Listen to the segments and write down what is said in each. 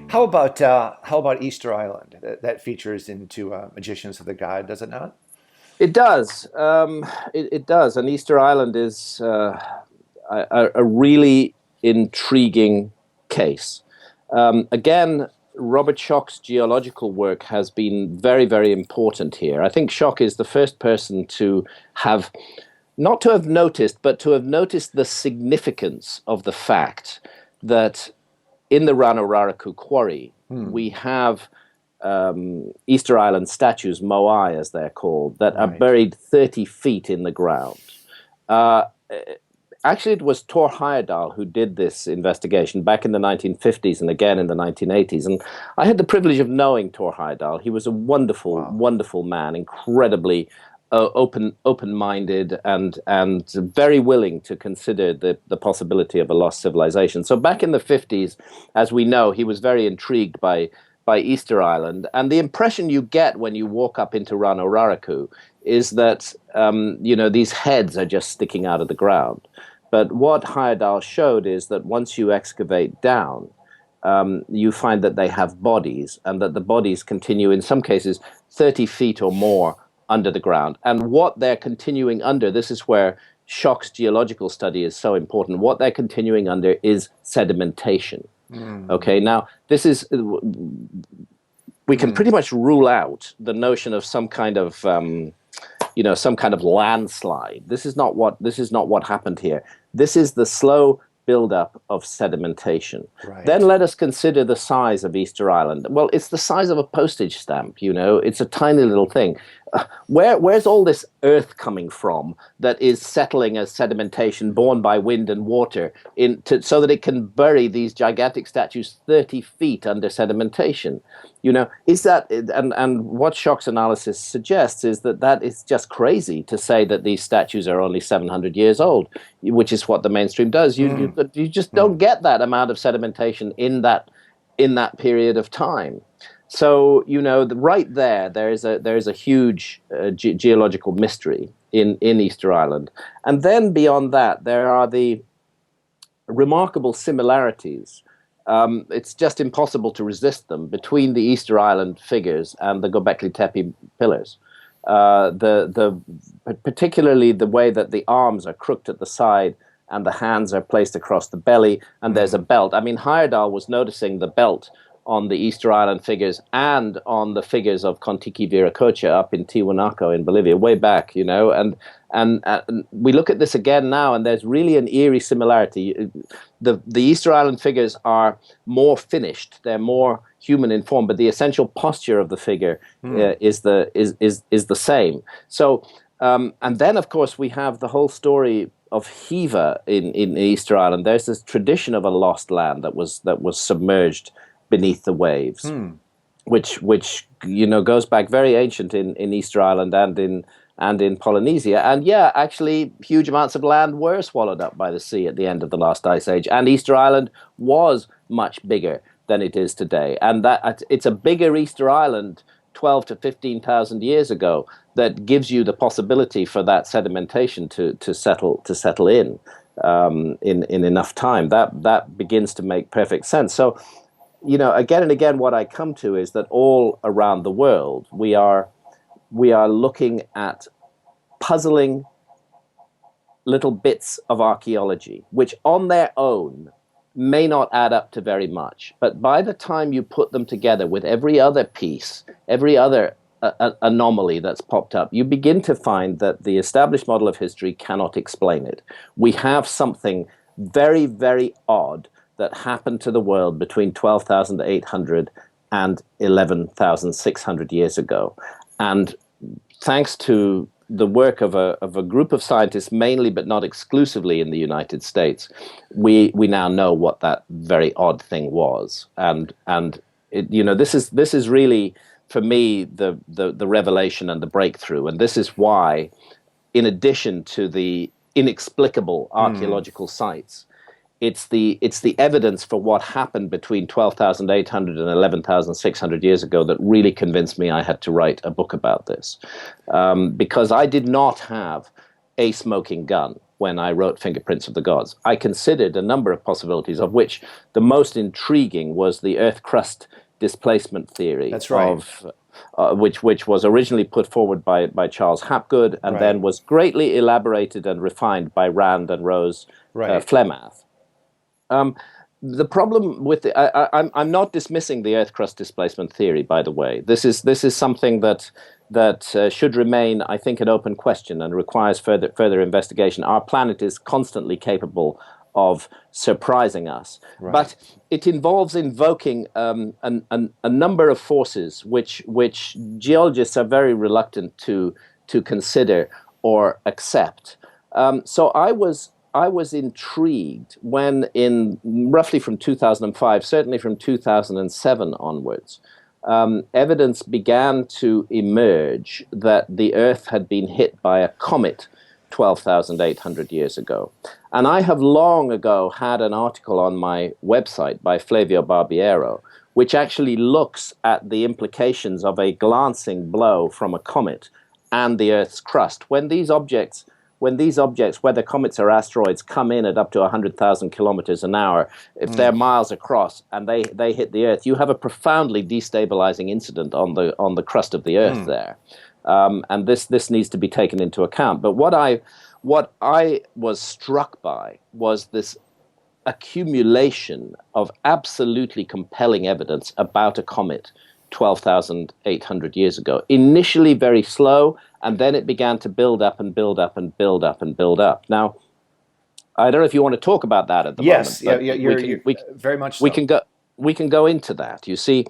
How about Easter Island? That features into Magicians of the God, does it not? It does. It does. And Easter Island is a really intriguing case. Again, Robert Schoch's geological work has been very, very important here. I think Schoch is the first person to have, not to have noticed, but to have noticed the significance of the fact that in the Ranuraraku quarry, we have Easter Island statues, moai as they're called, that are Right. buried 30 feet in the ground. Uh, Actually, it was Thor Heyerdahl who did this investigation back in the 1950s and again in the 1980s. And I had the privilege of knowing Thor Heyerdahl. He was a wonderful, Wow. wonderful man, incredibly open-minded and very willing to consider the possibility of a lost civilization. So back in the 50s, as we know, he was very intrigued by Easter Island. And the impression you get when you walk up into Ranuraraku is that, these heads are just sticking out of the ground. But what Heyerdahl showed is that once you excavate down, you find that they have bodies, and that the bodies continue, in some cases, 30 feet or more under the ground. And what they're continuing under, this is where Schoch's geological study is so important, what they're continuing under is sedimentation. Okay, now this is, we can pretty much rule out the notion of some kind of some kind of landslide. This is not what happened here. This is the slow buildup of sedimentation. Right. Then let us consider the size of Easter Island. Well, it's the size of a postage stamp. It's a tiny little thing. Where's all this earth coming from that is settling as sedimentation borne by wind and water so that it can bury these gigantic statues 30 feet under sedimentation? Is that, and what Schoch's analysis suggests is that is just crazy to say that these statues are only 700 years old, which is what the mainstream does. You just don't get that amount of sedimentation in that period of time. So right there is a huge geological mystery in Easter Island, and then beyond that there are the remarkable similarities. It's just impossible to resist them between the Easter Island figures and the Göbekli Tepe pillars. Particularly the way that the arms are crooked at the side and the hands are placed across the belly, and there's a belt. I mean, Heyerdahl was noticing the belt on the Easter Island figures and on the figures of Kontiki Viracocha up in Tiwanaku in Bolivia, way back, and we look at this again now, and there's really an eerie similarity. The Easter Island figures are more finished; they're more human in form, but the essential posture of the figure is the same. So, and then of course we have the whole story of Hiva in Easter Island. There's this tradition of a lost land that was submerged beneath the waves, which goes back very ancient in Easter Island and in Polynesia. And yeah, actually, huge amounts of land were swallowed up by the sea at the end of the last ice age, and Easter Island was much bigger than it is today. And that it's a bigger Easter Island 12 to 15,000 years ago that gives you the possibility for that sedimentation to settle in enough time. That begins to make perfect sense. So, again and again, what I come to is that all around the world, we are looking at puzzling little bits of archaeology, which on their own may not add up to very much. But by the time you put them together with every other piece, every other anomaly that's popped up, you begin to find that the established model of history cannot explain it. We have something very, very odd that happened to the world between 12,800 and 11,600 years ago. And thanks to the work of a group of scientists, mainly but not exclusively in the United States, we now know what that very odd thing was. And this is really, for me, the revelation and the breakthrough. And this is why, in addition to the inexplicable archaeological sites, it's the evidence for what happened between 12,800 and 11,600 years ago that really convinced me I had to write a book about this. Because I did not have a smoking gun. when I wrote Fingerprints of the Gods. I considered a number of possibilities, of which the most intriguing was the Earth crust displacement theory. That's right. Which was originally put forward by Charles Hapgood, and then was greatly elaborated and refined by Rand and Rose Flemath. The problem with I'm not dismissing the Earth crust displacement theory, by the way. This is something that should remain, I think, an open question and requires further investigation. Our planet is constantly capable of surprising us, but it involves invoking a number of forces which geologists are very reluctant to consider or accept. So I was intrigued when, in roughly from 2005, certainly from 2007 onwards, evidence began to emerge that the Earth had been hit by a comet 12,800 years ago. And I have long ago had an article on my website by Flavio Barbiero, which actually looks at the implications of a glancing blow from a comet and the Earth's crust. When these objects, whether comets or asteroids, come in at up to 100,000 kilometers an hour, if they're miles across and they hit the Earth, you have a profoundly destabilizing incident on the crust of the Earth there. And this needs to be taken into account. But what I was struck by was this accumulation of absolutely compelling evidence about a comet 12,800 years ago. Initially very slow, and then it began to build up and build up and build up and build up. Now, I don't know if you want to talk about that at the moment. Yes, you're very much so. We can go into that. You see,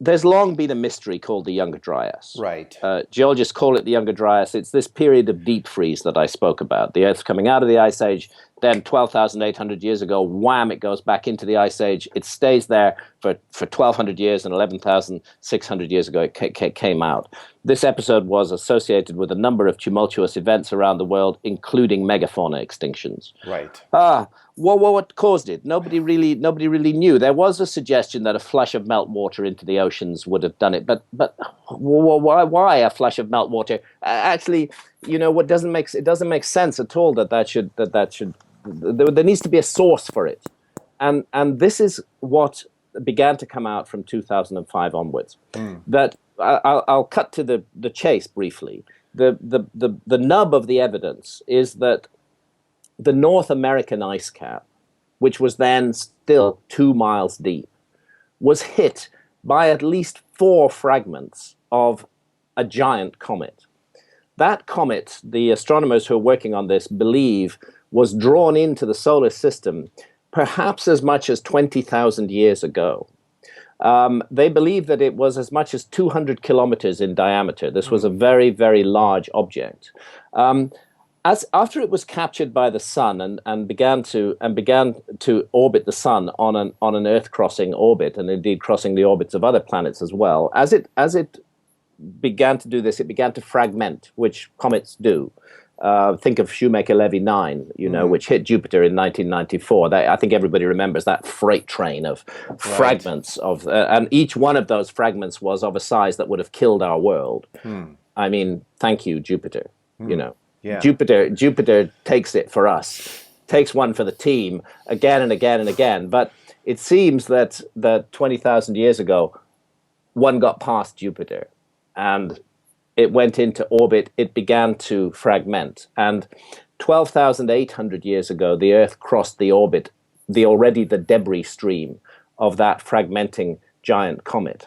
there's long been a mystery called the Younger Dryas. Right. Geologists call it the Younger Dryas. It's this period of deep freeze that I spoke about. The Earth's coming out of the Ice Age, then 12,800 years ago, wham, it goes back into the Ice Age. It stays there for 1,200 years, and 11,600 years ago it came out. This episode was associated with a number of tumultuous events around the world, including megafauna extinctions. Right. What caused it? Nobody really knew. There was a suggestion that a flush of meltwater into the oceans would have done it, but why a flush of meltwater? Actually, what doesn't make sense at all that should there needs to be a source for it, and this is what began to come out from 2005 onwards. That I'll cut to the chase briefly. The nub of the evidence is that the North American ice cap, which was then still 2 miles deep, was hit by at least 4 fragments of a giant comet. That comet, the astronomers who are working on this believe, was drawn into the solar system perhaps as much as 20,000 years ago. They believe that it was as much as 200 kilometers in diameter. This was a very, very large object. After it was captured by the sun and began to orbit the sun on an Earth-crossing orbit, and indeed crossing the orbits of other planets as well, as it began to do this, it began to fragment, which comets do. Think of Shoemaker-Levy 9, which hit Jupiter in 1994. I think everybody remembers that freight train of fragments and each one of those fragments was of a size that would have killed our world. I mean, thank you, Jupiter. Yeah. Jupiter takes it for us, takes one for the team again and again and again. But it seems that 20,000 years ago, one got past Jupiter and it went into orbit. It began to fragment. And 12,800 years ago, the Earth crossed the orbit, the debris stream of that fragmenting giant comet.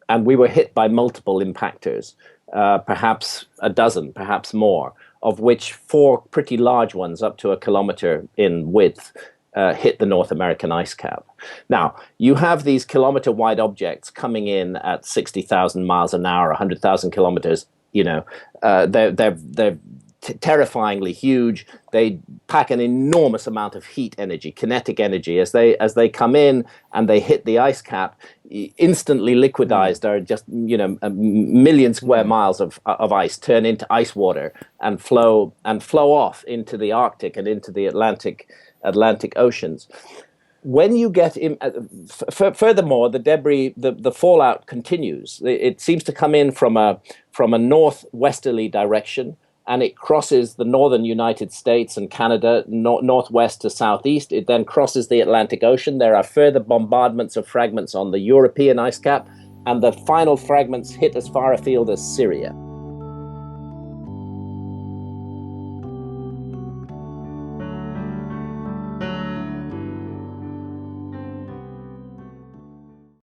And we were hit by multiple impactors, perhaps a dozen, perhaps more, of which 4 pretty large ones, up to 1 kilometer in width, hit the North American ice cap. Now, you have these kilometer-wide objects coming in at 60,000 miles an hour, 100,000 kilometers. They're terrifyingly huge. They pack an enormous amount of heat energy, kinetic energy, as they come in and they hit the ice cap. Instantly liquidized, are just a million square miles of ice turn into ice water and flow off into the Arctic and into the Atlantic oceans. When you get in, furthermore, the debris, the fallout continues. It seems to come in from a northwesterly direction and it crosses the northern United States and Canada, northwest to southeast. It then crosses the Atlantic Ocean. There are further bombardments of fragments on the European ice cap, and the final fragments hit as far afield as Syria.